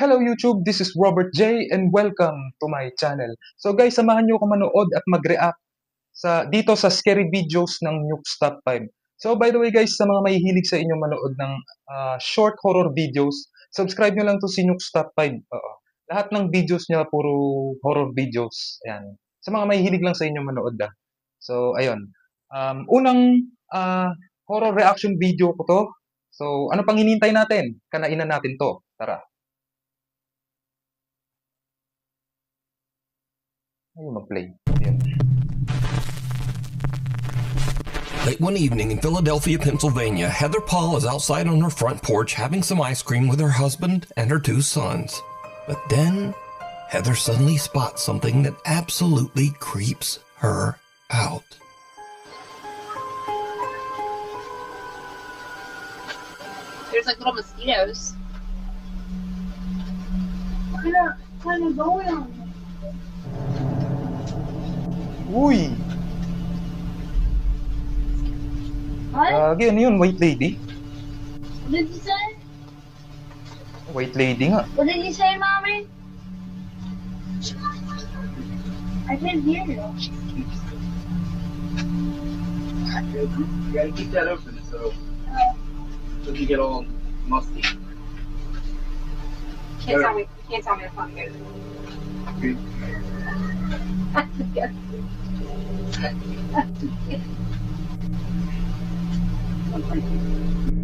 Hello YouTube, this is Robert J and welcome to my channel. So guys, samahan niyo ako manood at mag-react dito sa scary videos ng Nukes Top 5. So by the way guys, sa mga mahihilig sa inyo manood ng short horror videos, subscribe niyo lang to si Nukes Top 5. Lahat ng videos niya puro horror videos. Ayan. Sa mga mahihilig lang sa inyo manood So ayun. Unang horror reaction video ko to. So ano pang hinihintay natin? Kanainan natin to. Tara. Mag-play. Late one evening in Philadelphia, Pennsylvania, Heather Paul is outside on her front porch having some ice cream with her husband and her two sons. But then, Heather suddenly spots something that absolutely creeps her out. There's like little mosquitoes. What is going on? Uy! What? Ano yun? White lady? What did you say? White lady nga. What did you say, Mommy? I can't hear you. You gotta keep that open so it doesn't get all musty. Can't tell me it's not good.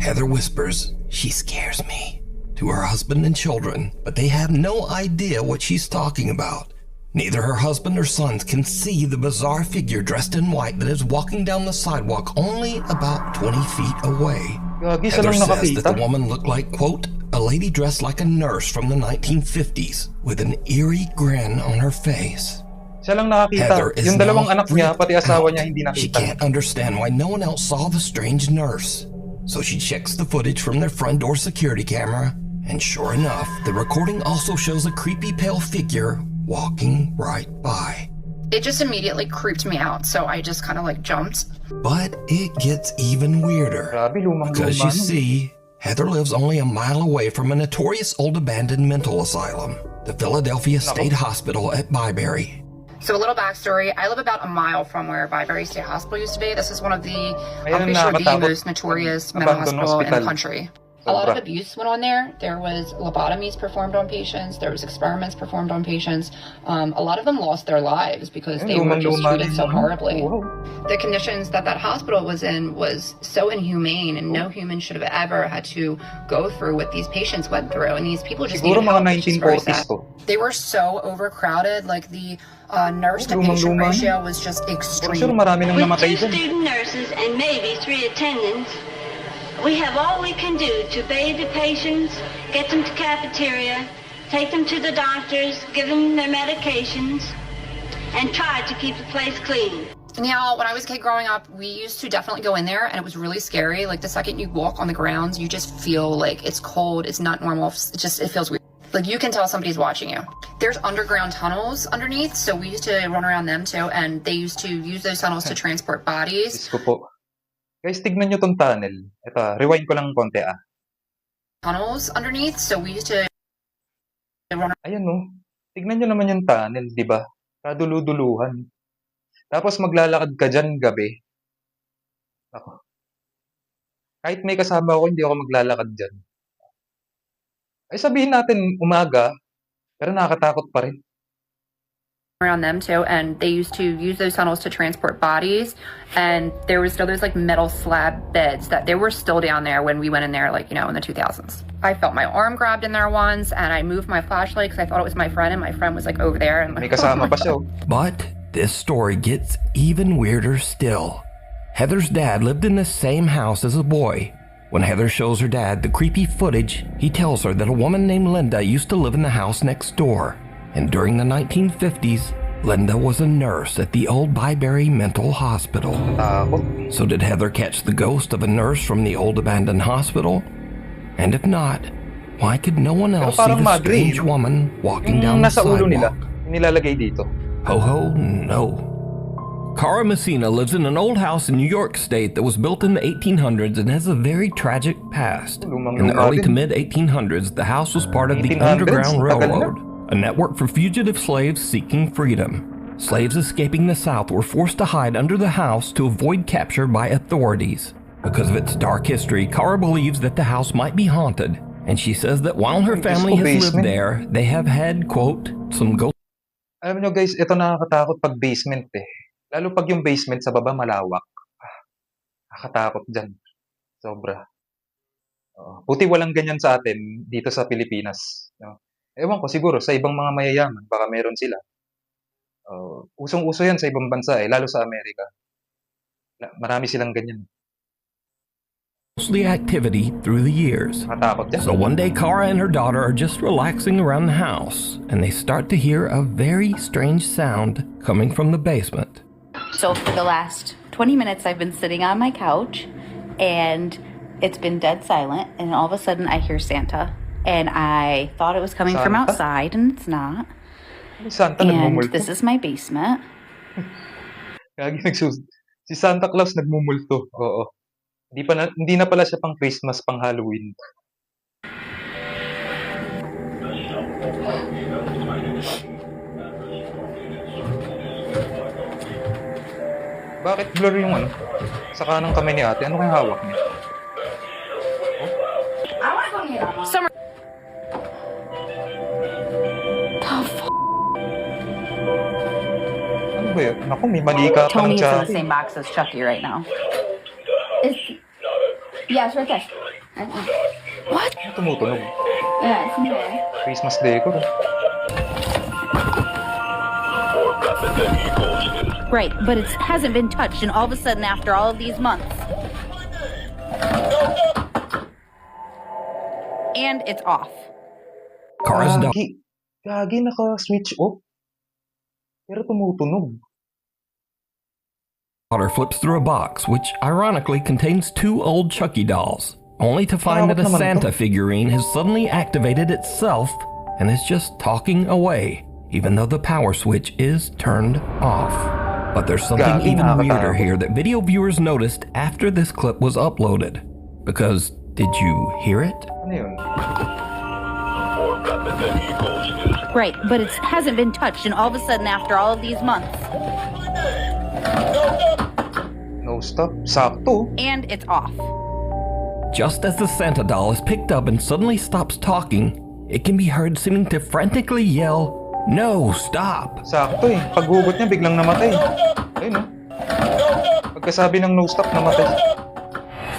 Heather whispers, "She scares me," to her husband and children, but they have no idea what she's talking about. Neither her husband or sons can see the bizarre figure dressed in white that is walking down the sidewalk only about 20 feet away. Heather says that the woman looked like, quote, a lady dressed like a nurse from the 1950s with an eerie grin on her face. Siya lang nakakita. Heather is Yung dalawang now anak niya, pati asawa freaked niya hindi out. She nakita. can't understand why no one else saw the strange nurse. So she checks the footage from their front door security camera, and sure enough, the recording also shows a creepy pale figure walking right by. It just immediately creeped me out, so I just kind of like jumped. But it gets even weirder. Grabe, lumang-luma. Because you see, Heather lives only a mile away from a notorious old abandoned mental asylum, the Philadelphia State Hospital at Byberry. So a little backstory, I live about a mile from where Byberry State Hospital used to be. This is one of the, Ayan I'm pretty sure, the nakakatakot. most notorious mental Abandoned hospital in the hospital. country. A lot of Sobra. abuse went on there. There was lobotomies performed on patients. There was experiments performed on patients. A lot of them lost their lives because they were just treated so horribly. Wow. The conditions that hospital was in was so inhumane, and no human should have ever had to go through what these patients went through. And these people just Siguro needed help, mga which is very 1940s sad. to. They were so overcrowded. Like the nurse to patient Lumang-luma. ratio was just For extreme. sure, marami nang With namatay dyan. 2 student nurses and maybe 3 attendants, we have all we can do to bathe the patients, get them to cafeteria, take them to the doctors, give them their medications, and try to keep the place clean. Now, when I was a kid growing up, we used to definitely go in there, and it was really scary. Like the second you walk on the grounds, you just feel like it's cold, it's not normal, it feels weird. Like you can tell somebody's watching you. There's underground tunnels underneath, so we used to run around them too, and they used to use those tunnels to transport bodies. Diyos ko po. Guys, tignan nyo tong tunnel. Ito, rewind ko lang konti Tunnels underneath, so we used to run. Ayan no. Tignan nyo naman yung tunnel, di ba? Kadulu-duluhan. Tapos maglalakad ka dyan gabi. Ako. Kahit may kasama ako, hindi ako maglalakad dyan. Ay sabihin natin umaga, pero nakakatakot pa rin. Around them too, and they used to use those tunnels to transport bodies, and there was still those like metal slab beds that they were still down there when we went in there, like, you know, in the 2000s. I felt my arm grabbed in there once, and I moved my flashlight because I thought it was my friend, and my friend was like over there, and May kasama pa siya. But this story gets even weirder still. Heather's dad lived in the same house as a boy. When Heather shows her dad the creepy footage, he tells her that a woman named Linda used to live in the house next door. And during the 1950s, Linda was a nurse at the old Byberry Mental Hospital. So did Heather catch the ghost of a nurse from the old abandoned hospital? And if not, why could no one else see the strange woman walking down the nasa ulo nila, sidewalk? nilalagay dito. Ho ho, no. Cara Messina lives in an old house in New York State that was built in the 1800s and has a very tragic past. In the early to mid-1800s, the house was part of the 1800s? Underground Tagal na. Railroad, a network for fugitive slaves seeking freedom. Slaves escaping the South were forced to hide under the house to avoid capture by authorities. Because of its dark history, Cara believes that the house might be haunted, and she says that while her family has lived there, they have had, quote, some ghost. Alam nyo guys, ito nakakatakot pag basement eh. Lalo pag yung basement sa baba malawak. Nakakatakot dyan. Sobra. Buti walang ganyan sa atin dito sa Pilipinas. No? Ewan ko, siguro sa ibang mga mayayaman, baka meron sila. Usong-uso yan sa ibang bansa eh, lalo sa Amerika. Marami silang ganyan. Ghostly activity through the years. Nakatakot yan. So one day, Cara and her daughter are just relaxing around the house, and they start to hear a very strange sound coming from the basement. So for the last 20 minutes, I've been sitting on my couch, and it's been dead silent, and all of a sudden I hear Santa, and I thought it was coming from Santa? outside, and it's not. Santa And nagmumulto. this is my basement. Si Santa Claus nagmumulto. Oo. Hindi na pala siya pang Christmas, pang Halloween. Bakit blur yung ano? Sa kanang kamay ni ate, ano kayang hawak niya? Summer. Ano ba yun? Naku, may manika pa ng Tony is in the tiyan. same box as Chucky right now. Yeah, it's right there. What? Ano tumutunog? Yeah, it's in there. Christmas decor. Right, but it hasn't been touched, and all of a sudden, after all of these months, and it's off. Cara's Gagi, naka-switch off. Pero tumutunog. daughter flips through a box, which ironically contains 2 old Chucky dolls, only to find that a Nakakatawa naman Santa to. figurine has suddenly activated itself and is just talking away, even though the power switch is turned off. But there's something Gagi, even weirder nakakatakot. here that video viewers noticed after this clip was uploaded. Because, did you hear it? Ano yun? Right, but it hasn't been touched, and all of a sudden, after all of these months, No stop. Sakto. and it's off. Just as the Santa doll is picked up and suddenly stops talking, it can be heard seeming to frantically yell, "No, stop!" Sakto eh. Paghugot niya, biglang namatay. Ayun oh. Pagkasabi ng no stop, namatay.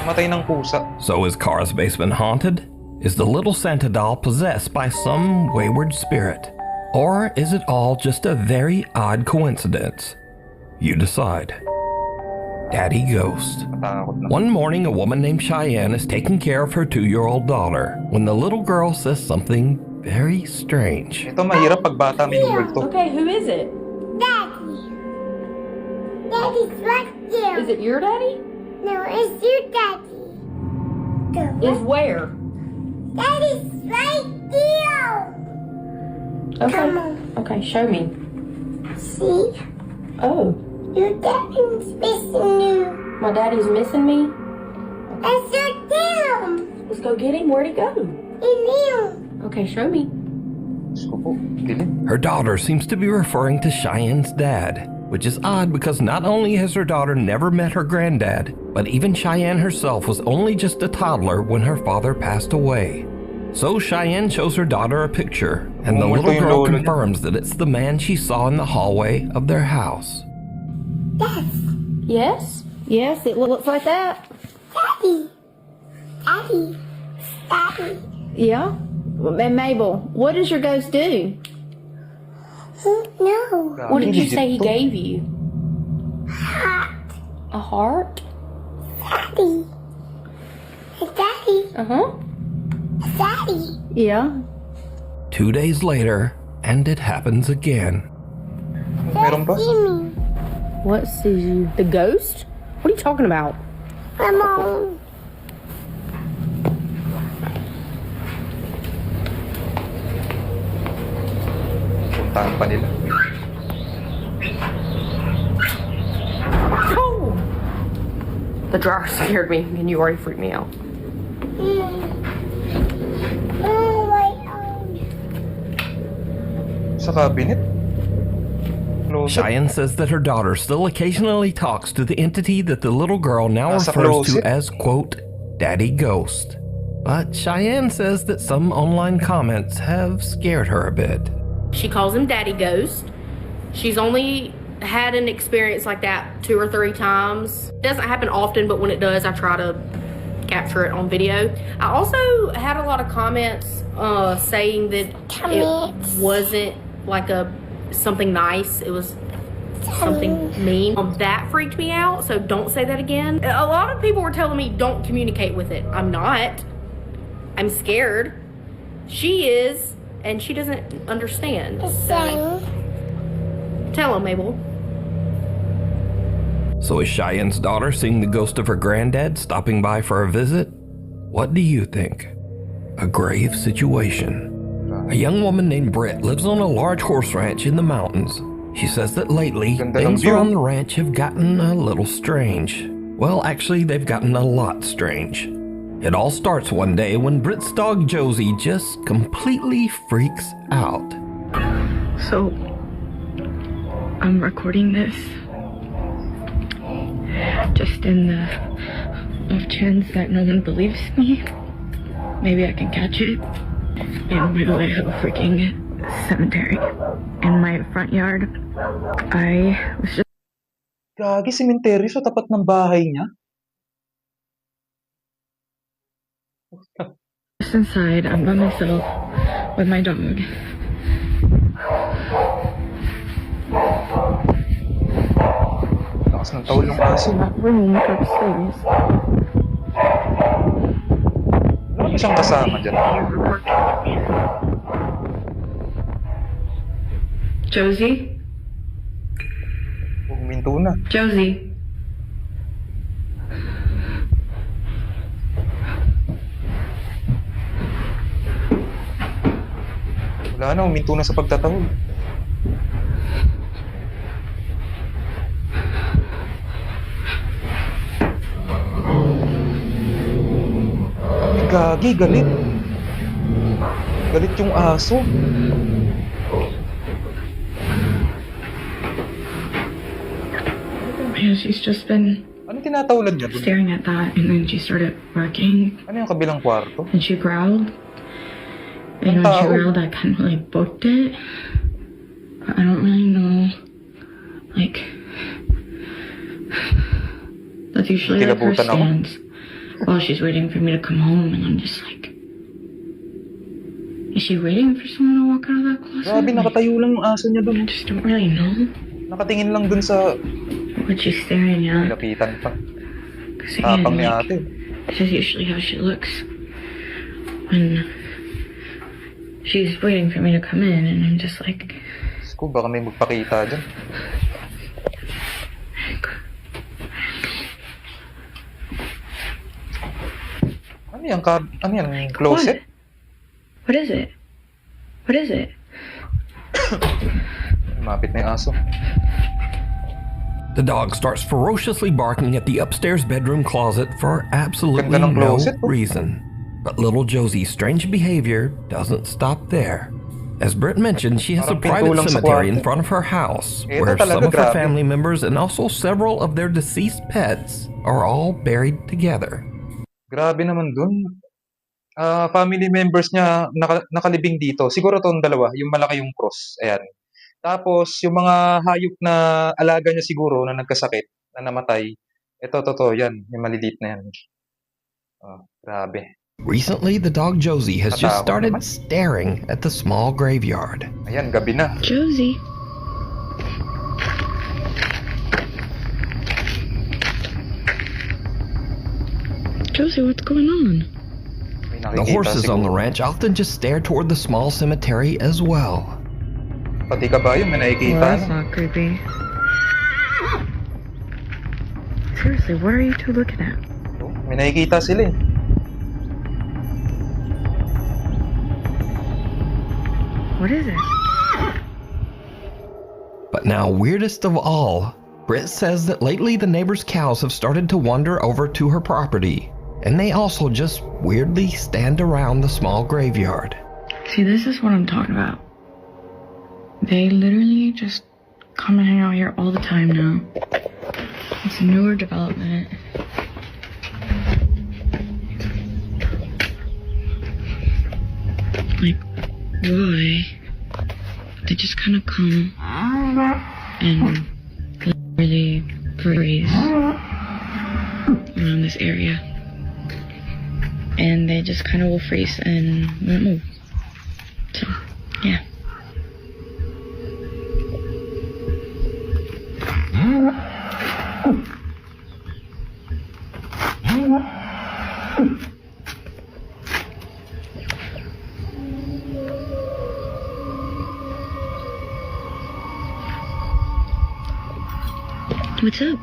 Namatay ng pusa. So is Cara's basement haunted? Is the little Santa doll possessed by some wayward spirit? Or is it all just a very odd coincidence? You decide. Daddy Ghost. Natakot na. One morning, a woman named Cheyenne is taking care of her 2-year-old daughter when the little girl says something very strange. Ito mahirap pag bata may multo. Okay, who is it? Daddy. Daddy's right there. Is it your daddy? No, it's your daddy. Is where? Daddy's right there. Okay. Come on. Okay, show me. See? Oh, Your daddy's missing you. my daddy's missing me? That's your him. Let's go get him. Where'd he go? In you. Okay, show me. Diyos ko po. Dilim. Her daughter seems to be referring to Cheyenne's dad, which is odd because not only has her daughter never met her granddad, but even Cheyenne herself was only just a toddler when her father passed away. So Cheyenne shows her daughter a picture, and the little girl confirms that it's the man she saw in the hallway of their house. Yes? Yes, it looks like that. Daddy. Daddy. Daddy. Yeah? And Mabel, what does your ghost do? No. What did you Legit say he to. gave you? Heart. A heart? Daddy. Daddy. Uh-huh. Daddy. Yeah. 2 days later, and it happens again. Meron pa? See me. What sees you? The ghost? What are you talking about? Come on. Puntahan pa nila. The drawer scared me, and you already freaked me out. Oh my God. Sa cabinet? Closet? Cheyenne says that her daughter still occasionally talks to the entity that the little girl now Nasa refers to closet? as, quote, Daddy Ghost. But Cheyenne says that some online comments have scared her a bit. She calls him Daddy Ghost. She's only had an experience like that 2 or 3 times. It doesn't happen often, but when it does, I try to capture it on video. I also had a lot of comments saying that it wasn't like something nice. It was something mean. That freaked me out, so don't say that again. A lot of people were telling me don't communicate with it. I'm not. I'm scared. She is, and she doesn't understand. So tell him, Mabel. So is Cheyenne's daughter seeing the ghost of her granddad stopping by for a visit? What do you think? A grave situation. A young woman named Britt lives on a large horse ranch in the mountains. She says that lately, Ganda ng things view. around the ranch have gotten a little strange. Well, actually, they've gotten a lot strange. It all starts one day when Britt's dog Josie just completely freaks out. So, I'm recording this just in the off chance that no one believes me. Maybe I can catch it in the middle of a freaking cemetery in my front yard. I was Gagi, sementeryo sa tapat ng bahay niya? just inside. I'm by myself with my dog. Lakas ng tawal ng aso. That room upstairs. Wala ba siyang kasama dyan? Josie? Huminto na. Josie? Wala na, huminto na sa pagtatawag. Gagi, galit. Galit yung aso. Yeah, she's just been Ano tinatawlan niya dun? staring at that, and then she started barking, Ano yung kabilang kwarto? and she growled. And when she growled, I kind of like booked it. But I don't really know. Like, that's usually like her Kilabutan ako. stance while she's waiting for me to come home, and I'm just like, is she waiting for someone to walk out of that closet? Grabe, Like, nakatayo lang yung aso niya I dun. just don't really know Nakatingin lang dun sa what she's staring at. lapitan pa. Because again, Tapang ni like, ate. this is usually how she looks when she's waiting for me to come in, and I'm just like, Ko, baka may magpakita dyan. Ano yan? Ano yan? Closet? what is it? What is it? Lumapit na yung aso. The dog starts ferociously barking at the upstairs bedroom closet for absolutely Ganda ng no closet, oh. reason. But little Josie's strange behavior doesn't stop there. As Britt mentioned, she has a Parang pinto private lang sa cemetery in kwarto. front of her house, Ito where talaga, some of her grabe. family members and also several of their deceased pets are all buried together. Grabe naman dun. Family members niya nakalibing dito. Siguro tong dalawa, yung malaki yung cross. Ayan. Tapos, yung mga hayop na alaga niya siguro na nagkasakit, na namatay. Ito, totoo, yan. Yung maliliit na yan. Grabe. Recently, the dog Josie has just Katakot started naman. staring at the small graveyard. Ayan, gabi na. Josie. Josie, what's going on? May The nakikita horses on the siguro. ranch often just stare toward the small cemetery as well. Pati kabayo, may nakikita Well, that's na. not creepy. Seriously, what are you two looking at? May nakikita sila eh. What is it? But now, weirdest of all, Britt says that lately the neighbors' cows have started to wander over to her property, and they also just weirdly stand around the small graveyard. See, this is what I'm talking about. They literally just come and hang out here all the time now. It's a newer development. Like, why? They just kind of come and really graze around this area. And they just kind of will freeze and won't move. So, yeah. What's up?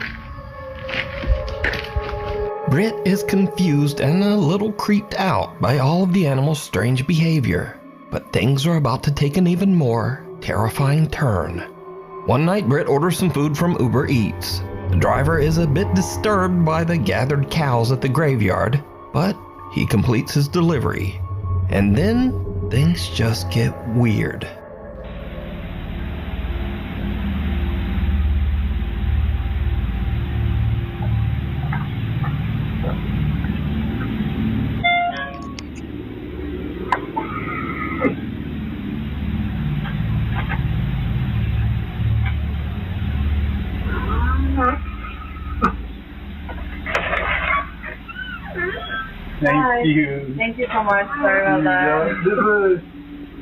Britt is confused and a little creeped out by all of the animals' strange behavior, but things are about to take an even more terrifying turn. One night, Britt orders some food from Uber Eats. The driver is a bit disturbed by the gathered cows at the graveyard, but he completes his delivery. And then things just get weird. Thank you. Thank you so much. Sorry about that. This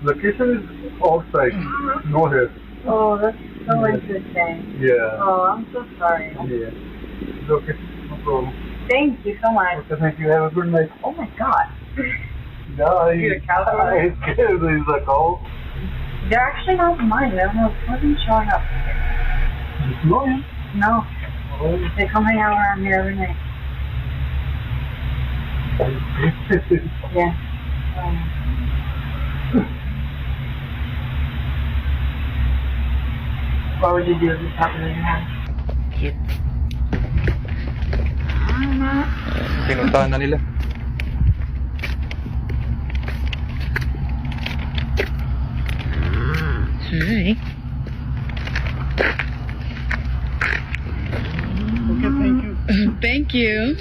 location is outside. No here. Oh, that's so interesting. Yeah. Oh, I'm so sorry. Yeah. It's okay. No problem. Thank you so much. Okay, thank you. Have a good night. Oh my God. Yeah, You're a cow? I scared. There's a cow. They're actually not mine. They're wasn't showing up. No. No. Oh. They come hang out around here every night. Yeah. What would you do if this happened in your house? Pinuntahan na nila. Hi. Okay, thank you. Thank you.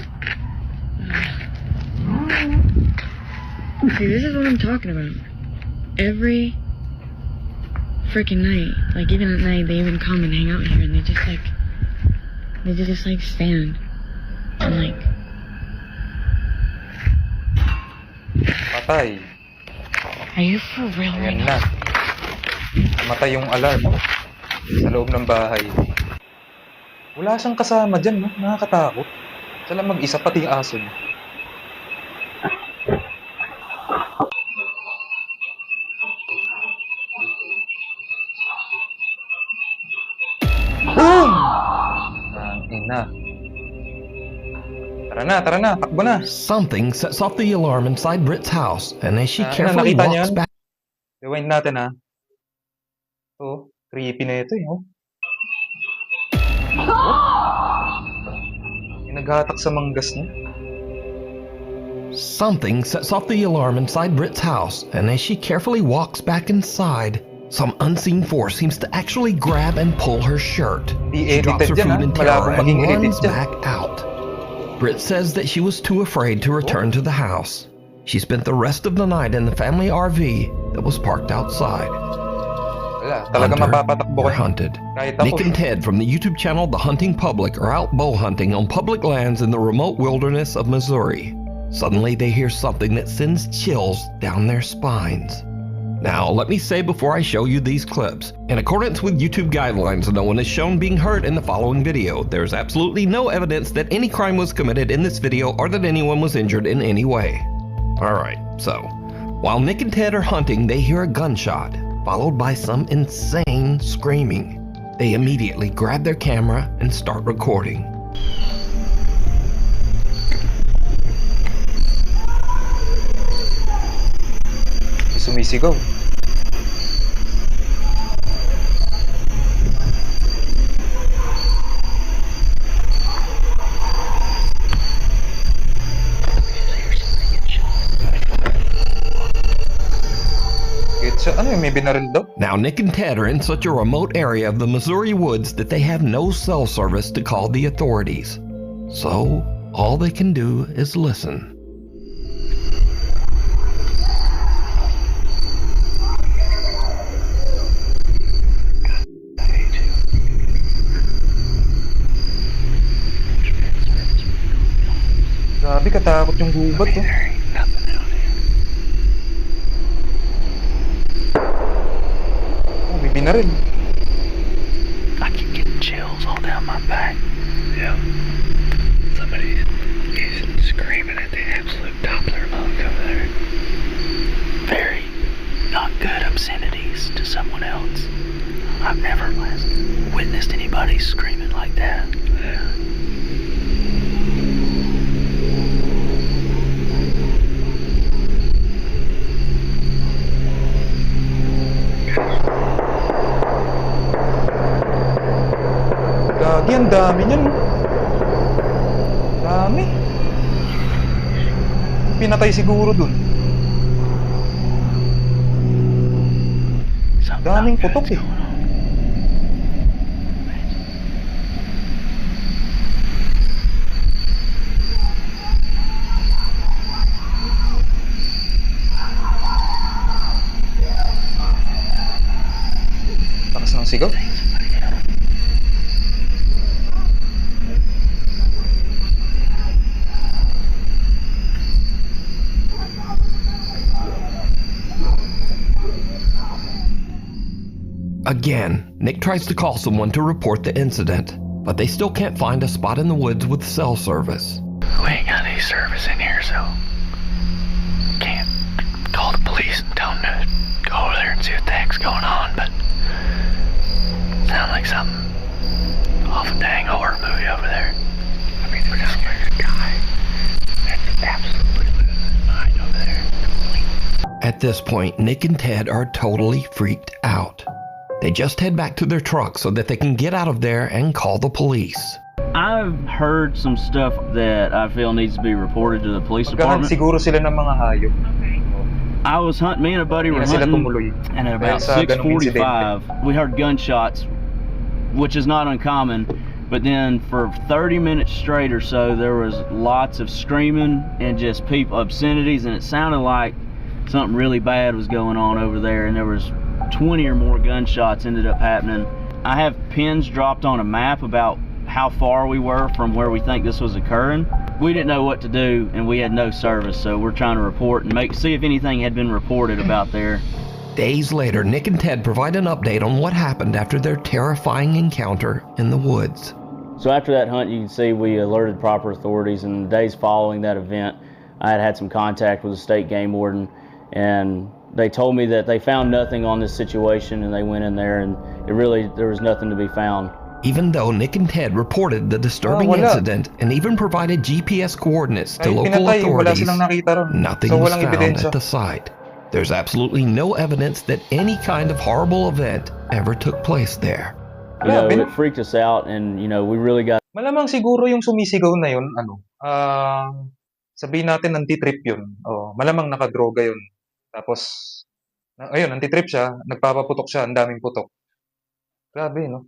See, this is what I'm talking about. Every freaking night, like even at night, they even come and hang out here, and they just like stand and like. Patay. Are you for real right Ayan now? na. Namatay yung alarm sa loob ng bahay. Wala siyang kasama dyan, no? Nakakatakot. Siya lang mag-isa, pati yung aso niya. Boom! Ina. Tara na, takbo na. Something sets off the alarm inside Britt's house, and as she carefully nakita walks niyo? back Rewind natin, ha. Oh, creepy na ito, oh. May naghatak sa manggas niya. Something sets off the alarm inside Britt's house, and as she carefully walks back inside, some unseen force seems to actually grab and pull her shirt. She drops her food in terror and runs back out. Britt says that she was too afraid to return to the house. She spent the rest of the night in the family RV that was parked outside. Wala, talaga mapapatakbo Or kayo. hunted. Kahit ako. Nick and Ted from the YouTube channel The Hunting Public are out bow hunting on public lands in the remote wilderness of Missouri. Suddenly they hear something that sends chills down their spines. Now, let me say before I show you these clips, in accordance with YouTube guidelines, no one is shown being hurt in the following video. There's absolutely no evidence that any crime was committed in this video or that anyone was injured in any way. Alright, so, while Nick and Ted are hunting, they hear a gunshot, followed by some insane screaming. They immediately grab their camera and start recording. Sumisigaw. Ano yun, may binaril daw? Now, Nick and Ted are in such a remote area of the Missouri woods that they have no cell service to call the authorities. So, all they can do is listen. Grabe, katakot yung gubat, oh. Oh, may binaril. I keep getting chills all down my back. Yeah. Somebody is screaming at the absolute top of their lungs over there. Very not good obscenities to someone else. I've never witnessed anybody screaming like that. Yeah. Gagi, ang dami niyan. Dami. Pinatay siguro dun. Daming putok eh. Takas ng sigaw. Again, Nick tries to call someone to report the incident, but they still can't find a spot in the woods with cell service. We ain't got any service in here, so can't call the police and tell them to go over there and see what the heck's going on, but sound like something off a dang horror movie over there. I mean, there's like a guy that's absolutely losing his mind over there. At this point, Nick and Ted are totally freaked out. They just head back to their truck so that they can get out of there and call the police. I've heard some stuff that I feel needs to be reported to the police department. Siguro sila ng mga hayop. I was hunting, me and a buddy were hunting, and at about 6:45, we heard gunshots, which is not uncommon, but then for 30 minutes straight or so, there was lots of screaming and just people, obscenities, and it sounded like something really bad was going on over there, and there was 20 or more gunshots ended up happening. I have pins dropped on a map about how far we were from where we think this was occurring. We didn't know what to do, and we had no service, so we're trying to report and see if anything had been reported about there. Days later, Nick and Ted provide an update on what happened after their terrifying encounter in the woods. So after that hunt, you can see we alerted proper authorities, and the days following that event, I had some contact with the state game warden, and they told me that they found nothing on this situation, and they went in there, and there was nothing to be found. Even though Nick and Ted reported the disturbing incident and even provided GPS coordinates to local authorities, nothing was found at the site. There's absolutely no evidence that any kind of horrible event ever took place there. You know, it freaked us out, and you know, we really got... Malamang siguro yung sumisigaw na yun, sabihin natin anti-trip yun. Oh, malamang nakadroga yun. Tapos, ayun, anti-trip siya, nagpapaputok siya, ang daming putok. Grabe, no?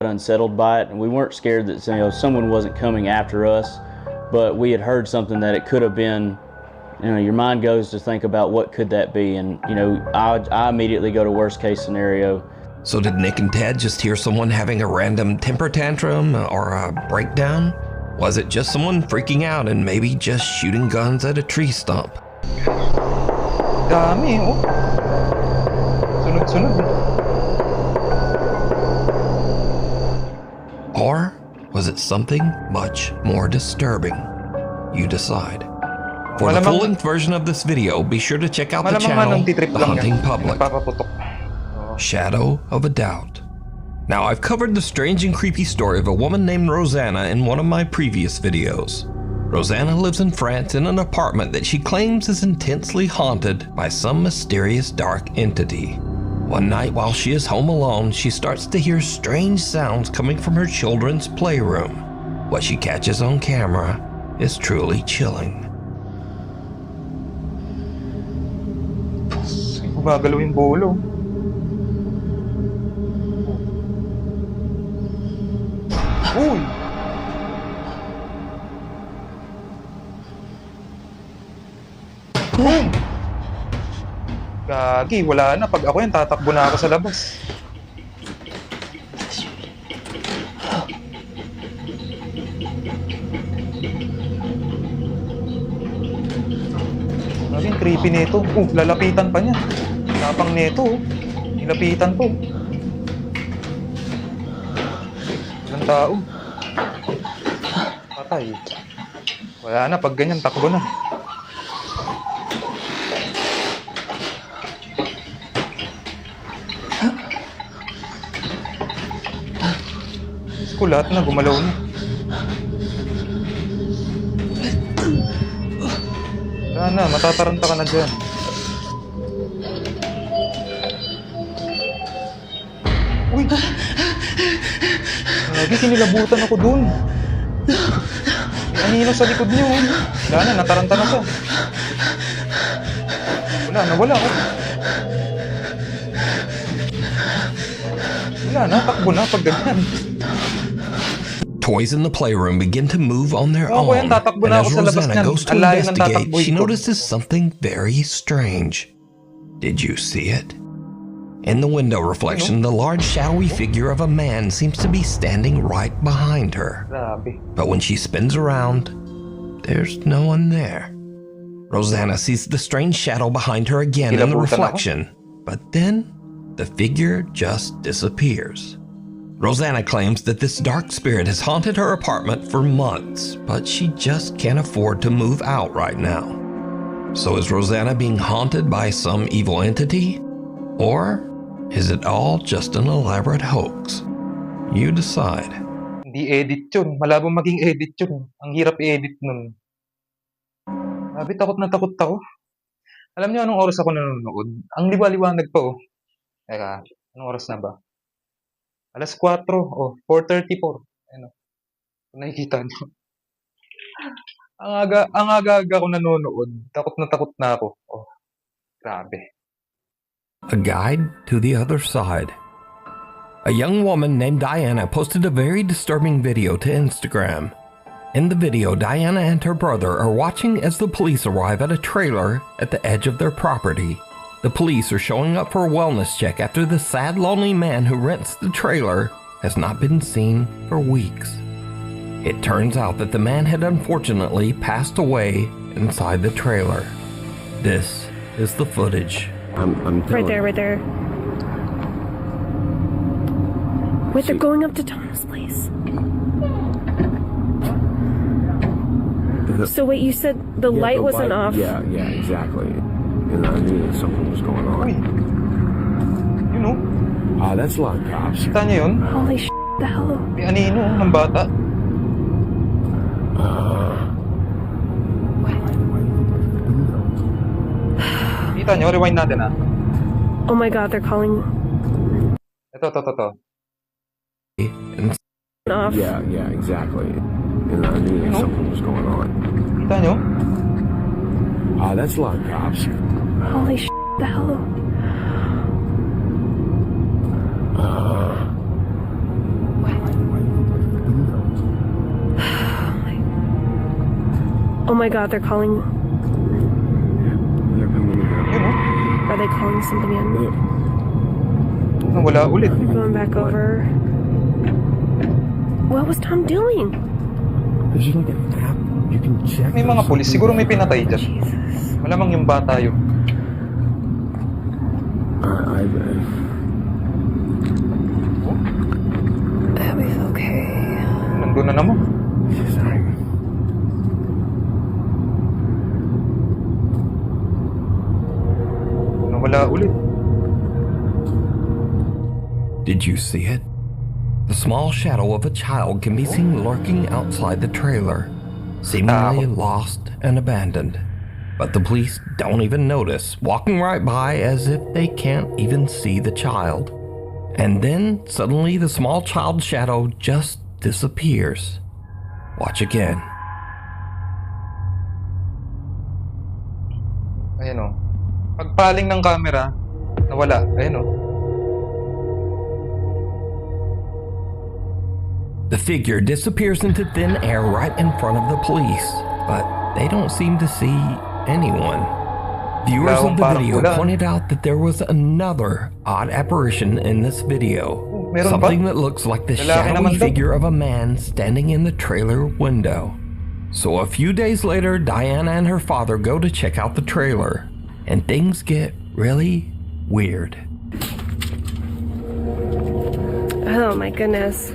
Unsettled by it, and we weren't scared that someone wasn't coming after us, but we had heard something that it could have been. You know, your mind goes to think about what could that be, and you know, I immediately go to worst case scenario. So did Nick and Ted just hear someone having a random temper tantrum or a breakdown? Was it just someone freaking out and maybe just shooting guns at a tree stump? Dami, oh. Sunod-sunod. Or was it something much more disturbing? You decide. For the full-length version of this video, be sure to check out the channel, The Hunting Public. Shadow of a Doubt. Now, I've covered the strange and creepy story of a woman named Rosanna in one of my previous videos. Rosanna lives in France in an apartment that she claims is intensely haunted by some mysterious dark entity. One night while she is home alone, she starts to hear strange sounds coming from her children's playroom. What she catches on camera is truly chilling. Gumagalaw yung bolo. Uy! Boom! Gagi, wala na. Pag ako yan, tatakbo na ako sa labas. Gagi, creepy nito. Lalapitan pa niya. Tapang nito. Nilapitan po. Ilang tao. Patay. Wala na, pag ganyan, takbo na. Ko lahat na gumalaw na. Wala na, matataranta ka na dyan. Uy! Lagi kinilabutan ako dun. May anino sa likod niyo. Wala na, nataranta na siya. Wala, nawala ako. Wala na, takbo na pag ganyan. Toys in the playroom begin to move on their Oh, own, yan, tatakbo and na as ako sa labas Rosanna niyan. goes to Ang layo ng investigate, tatakbo she ito. notices something very strange. Did you see it? In the window reflection, the large shadowy figure of a man seems to be standing right behind her. Grabe. But when she spins around, there's no one there. Rosanna sees the strange shadow behind her again in the Kilabutan ako. reflection, but then the figure just disappears. Rosanna claims that this dark spirit has haunted her apartment for months, but she just can't afford to move out right now. So is Rosanna being haunted by some evil entity? Or is it all just an elaborate hoax? You decide. Hindi edit yun. Malabong maging edit yun. Ang hirap i-edit nun. Grabe, takot na takot ako. Alam niyo anong oras ako nanonood? Ang liwa-liwanag pa oh. Teka, anong oras na ba? Alas 4, 4:34. Ano? Kung nakikita niyo. Ang aga ako nanonood. Takot na ako. Oh, grabe. A guide to the other side. A young woman named Diana posted a very disturbing video to Instagram. In the video, Diana and her brother are watching as the police arrive at a trailer at the edge of their property. The police are showing up for a wellness check after the sad, lonely man who rents the trailer has not been seen for weeks. It turns out that the man had unfortunately passed away inside the trailer. This is the footage. I'm right there. Wait, they're going up to Tom's place. So wait, you said the light wasn't off? Yeah, exactly. And I knew that something was going on. Uy. You know? That's a lot of cops. Kita niyo yun? Holy shit, the hell? May anino ng bata. Kita niyo? Rewind natin ah. Oh my god, they're calling Ito. off. Yeah, exactly. And I knew that something was going on. Kita niyo? That's a lot of cops. Holy shit, the hell? Oh my god, they're calling. They're coming in. Are they calling something in? Wala ulit. Going back over. What was Tom doing? There's like an app you can check. May mga pulis. Siguro may pinatay dyan. Malamang yung bata yun. Abby's okay. Nandun na naman. Nawala ulit. Did you see it? The small shadow of a child can be seen lurking outside the trailer, seemingly lost and abandoned. But the police don't even notice, walking right by as if they can't even see the child. And then suddenly the small child shadow just disappears. Watch again. Ayan o. Pagpaling ng camera, Nawala. Ayun o. The figure disappears into thin air right in front of the police, but they don't seem to see anyone. Viewers of the video pointed out that there was another odd apparition in this video. Something that looks like the shadowy figure of a man standing in the trailer window. So a few days later, Diana and her father go to check out the trailer, and things get really weird. Oh my goodness.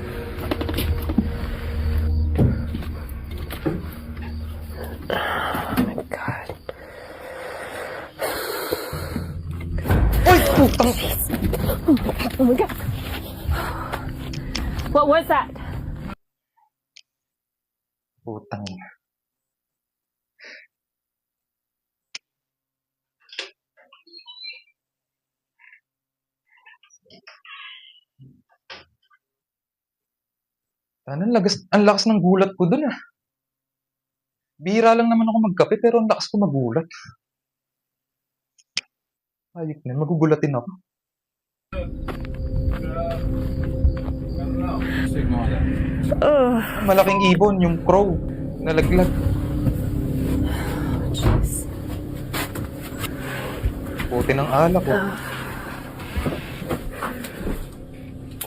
Oh my God. Oh my God. What was that? Putang. Ang lakas ng gulat ko dun ah. Bihira lang naman ako magkape pero ang lakas ko magulat. Ayok na, magugulatin ako. Malaking ibon, yung crow, nalaglag. Puti ng alak ko.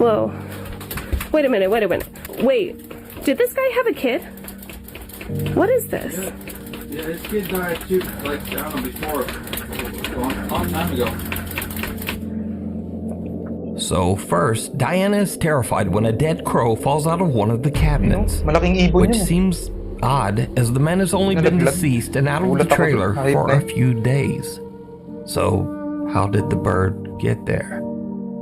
Whoa. Wait a minute. Wait, did this guy have a kid? What is this? Yeah, this kid died too, like, I don't know, before, a long time ago. So first, Diana is terrified when a dead crow falls out of one of the cabinets, which seems odd as the man has only been deceased and out of the trailer for a few days. So how did the bird get there?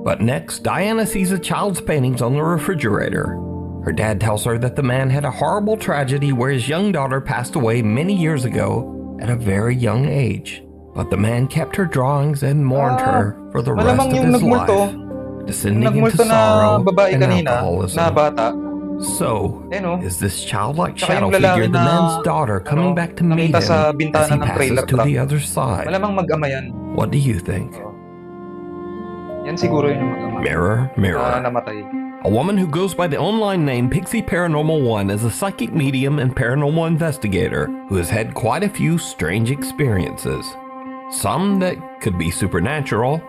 But next, Diana sees a child's paintings on the refrigerator. Her dad tells her that the man had a horrible tragedy where his young daughter passed away many years ago at a very young age. But the man kept her drawings and mourned her for the rest of his life, descending into sorrow and alcoholism. So, is this childlike shadow figure the man's daughter coming back to meet him as he passes to the other side? What do you think? Mirror, mirror. A woman who goes by the online name Pixie Paranormal 1 is a psychic medium and paranormal investigator who has had quite a few strange experiences. Some that could be supernatural.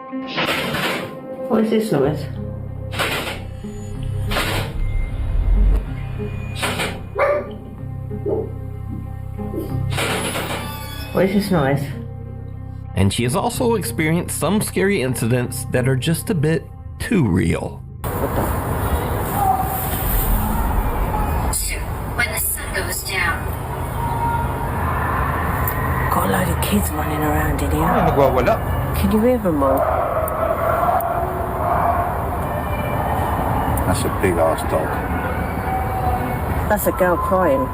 What is this noise? What is this noise? And she has also experienced some scary incidents that are just a bit too real. When the sun goes down. Got a load of kids running around in here. Can you hear them all? That's a big ass dog. That's a girl crying.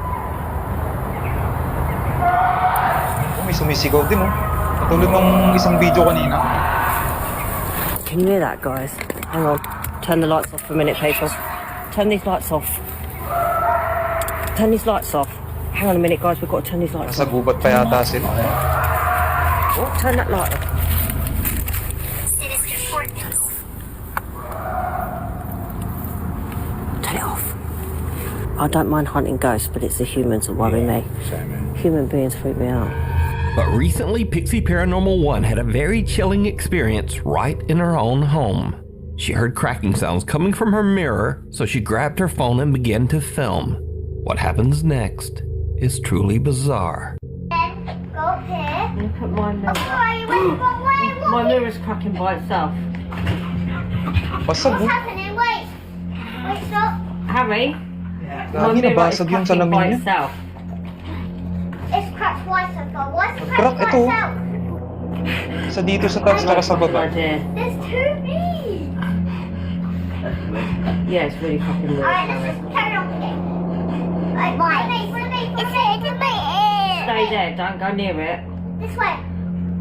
May sumisigaw din oh. Katulad ng isang video kanina. Can you hear that, guys? Hang on. Turn the lights off for a minute, people. Turn these lights off. Turn these lights off. Hang on a minute, guys. We've got to turn these lights off. Nasa gubat pa yata sila. Oh, turn that light off. Turn it off. I don't mind hunting ghosts, but it's the humans that worry me. Human beings freak me out. But recently, Pixie Paranormal 1 had a very chilling experience right in her own home. She heard cracking sounds coming from her mirror, so she grabbed her phone and began to film. What happens next is truly bizarre. Go up here. Look at my mirror. My mirror's cracking by itself. What's happening? Wait, stop. Harry, my mirror is cracking by itself. It's cracked twice so far. Why's it cracked by itself? Sa dito sa taas saka sa baba. There's two me. Yeah, it's really cracking. Alright, let's just carry on with it. Right, it's in my ear. Stay there, don't go near it. This way.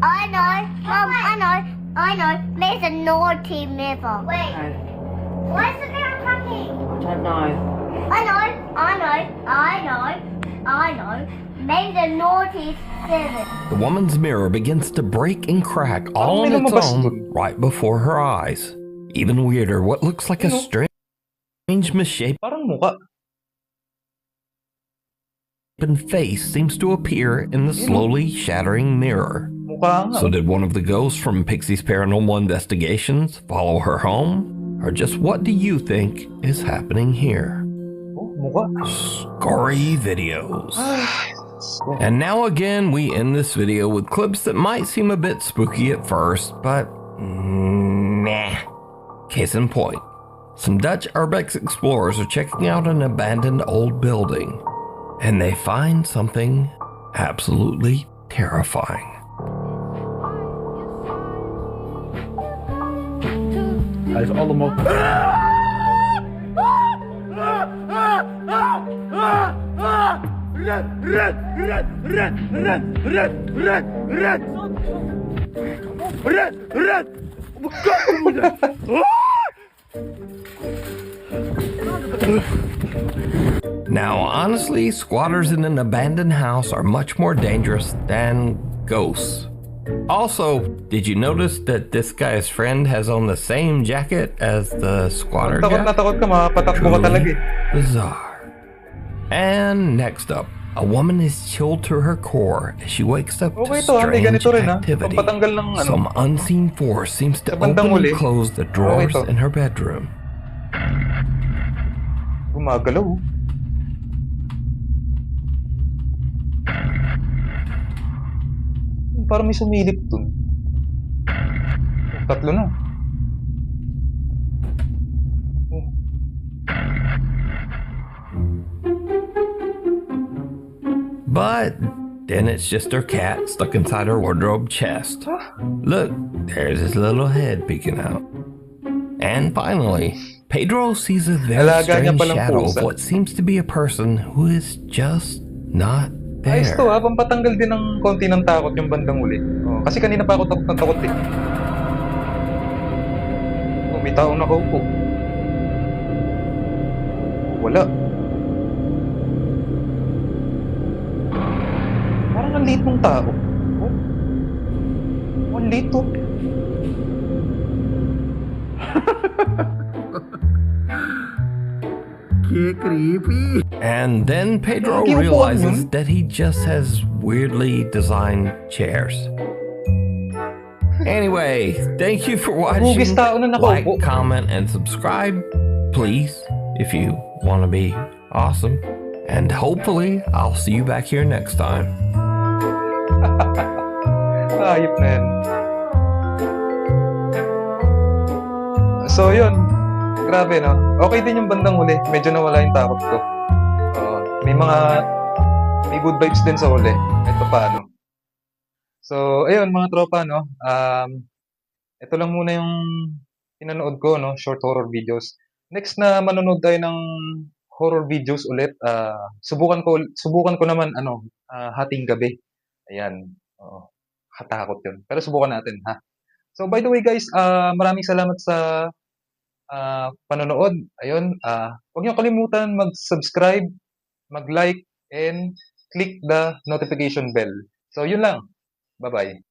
I know, Mum, I know. There's a naughty mirror. Wait. Okay. Why is the mirror cracking? I don't know. I know. Maybe the naughty spirit. The woman's mirror begins to break and crack all on its own right before her eyes. Even weirder, what looks like a strange misshapen Parang mukha. face seems to appear in the slowly shattering mirror. Mukha nga. So did one of the ghosts from Pixie's Paranormal Investigations follow her home? Or just what do you think is happening here? Oh, mukha. Gory videos. And now again, we end this video with clips that might seem a bit spooky at first, but nah. Case in point, some Dutch urbex explorers are checking out an abandoned old building, and they find something absolutely terrifying. Hij is allemaal... Now, honestly, squatters in an abandoned house are much more dangerous than ghosts. Also, did you notice that this guy's friend has on the same jacket as the squatter Takot na guy? takot ka, makapatakbo ka talaga eh. Bizarre. And next up, a woman is chilled to her core as she wakes up to Okay to ha, may strange ganito rin ha. activity. Pampatanggal ng ano. Some unseen force seems to Sa bandang open huli. and close the drawers Okay to. in her bedroom. Gumagalaw. Parang may sumilip dun. Tatlo na. Oh. But then it's just her cat stuck inside her wardrobe chest. Look, there's his little head peeking out. And finally, Pedro sees a very Alaga niya strange palang shadow of pusa. what seems to be a person who is just not Ayos there. to ha, pampatanggal din ng konti ng takot yung bandang uli. Oh, kasi kanina pa ako takot ng takot eh. Oh, may tao nakaupo. Wala. Parang ang liit ng tao. Oh, ang liit to. Creepy. And then Pedro Ang kinukuha realizes yun. that he just has weirdly designed chairs. Anyway, thank you for watching. Hugis tao na Like, nakaupo. comment, and subscribe, please, if you want to be awesome. And hopefully, I'll see you back here next time. Ayop na yan. So, yun. Grabe, no? Okay din yung bandang huli. Medyo nawala yung takot ko. May good vibes din sa huli. Ito paano. So, ayun, mga tropa, no? Ito lang muna yung pinanood ko, no? Short horror videos. Next na manonood tayo ng horror videos ulit. Subukan ko naman, hating gabi. Ayan. Oo. Katakot yun. Pero subukan natin, ha? So, by the way, guys, maraming salamat sa panonood. Ayun, huwag niyo kalimutan mag-subscribe, mag-like, and click the notification bell. So, yun lang. Bye-bye.